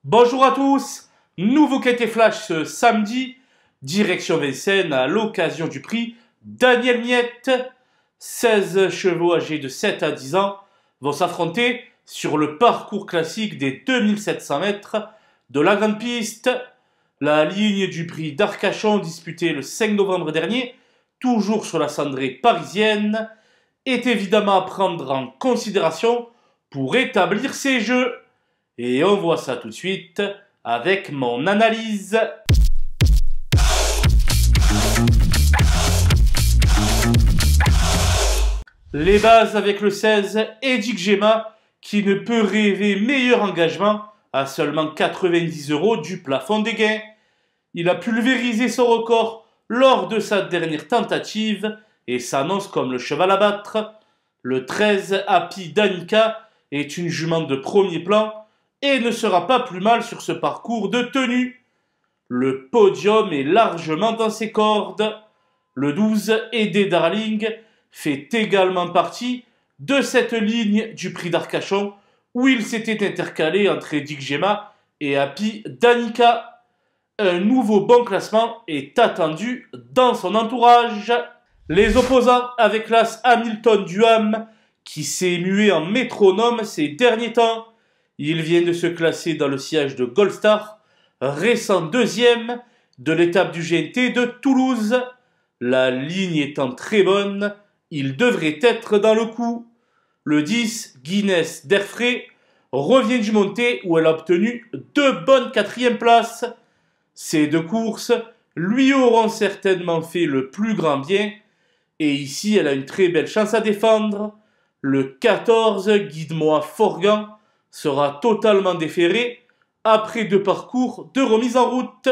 Bonjour à tous, nouveau quintet flash ce samedi, direction Vincennes à l'occasion du prix Daniel Miette. 16 chevaux âgés de 7 à 10 ans vont s'affronter sur le parcours classique des 2700 mètres de la grande piste. La ligne du prix d'Arcachon disputée le 5 novembre dernier, toujours sur la cendrée parisienne, est évidemment à prendre en considération pour établir ces jeux. Et on voit ça tout de suite avec mon analyse. Les bases avec le 16, Edic Gemma, qui ne peut rêver meilleur engagement à seulement 90 € du plafond des gains. Il a pulvérisé son record lors de sa dernière tentative et s'annonce comme le cheval à battre. Le 13, Happy Danica, est une jument de premier plan et ne sera pas plus mal sur ce parcours de tenue. Le podium est largement dans ses cordes. Le 12, Aidé Darling, fait également partie de cette ligne du prix d'Arcachon où il s'était intercalé entre Edic Gemma et Happy Danica. Un nouveau bon classement est attendu dans son entourage. Les opposants avec l'as Hamilton Duham qui s'est mué en métronome ces derniers temps. Il vient de se classer dans le sillage de Goldstar, récent deuxième de l'étape du GNT de Toulouse. La ligne étant très bonne, il devrait être dans le coup. Le 10, Guinness d'Airfray, revient du monté où elle a obtenu 2 bonnes 4e places. Ces 2 courses lui auront certainement fait le plus grand bien. Et ici, elle a une très belle chance à défendre. Le 14, Guide-moi Forgan, sera totalement déféré après 2 parcours de remise en route.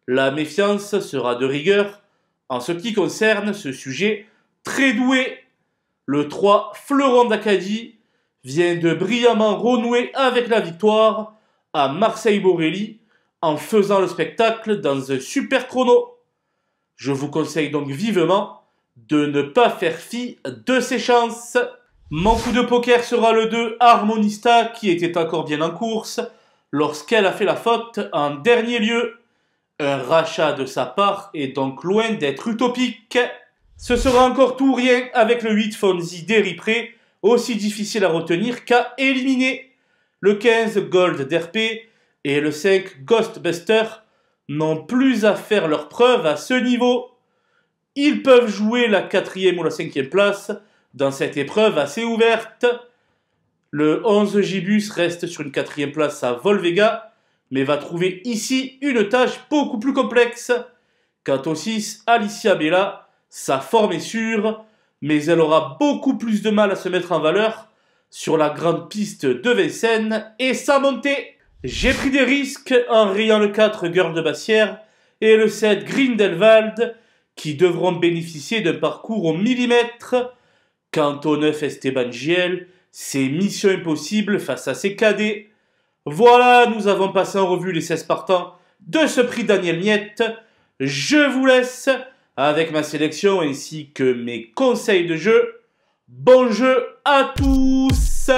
La méfiance sera de rigueur en ce qui concerne ce sujet très doué. Le 3, Fleuron d'Acadie, vient de brillamment renouer avec la victoire à Marseille-Borelli en faisant le spectacle dans un super chrono. Je vous conseille donc vivement de ne pas faire fi de ses chances. Mon coup de poker sera le 2, Harmonista, qui était encore bien en course lorsqu'elle a fait la faute en dernier lieu. Un rachat de sa part est donc loin d'être utopique. Ce sera encore tout ou rien avec le 8, Fonzie d'Eripré, aussi difficile à retenir qu'à éliminer. Le 15, Gold d'RP et le 5, Ghostbuster n'ont plus à faire leur preuve à ce niveau. Ils peuvent jouer la 4e ou la 5e place dans cette épreuve assez ouverte. Le 11, Gibus reste sur une 4e place à Volvega, mais va trouver ici une tâche beaucoup plus complexe. Quant au 6, Alicia Bella, sa forme est sûre, mais elle aura beaucoup plus de mal à se mettre en valeur sur la grande piste de Vincennes et sa montée. J'ai pris des risques en rayant le 4, Girl de Bassière, et le 7, Grindelwald, qui devront bénéficier d'un parcours au millimètre. Quant au 9, Esteban Giel, c'est mission impossible face à ses cadets. Voilà, nous avons passé en revue les 16 partants de ce prix Daniel Miette. Je vous laisse avec ma sélection ainsi que mes conseils de jeu. Bon jeu à tous!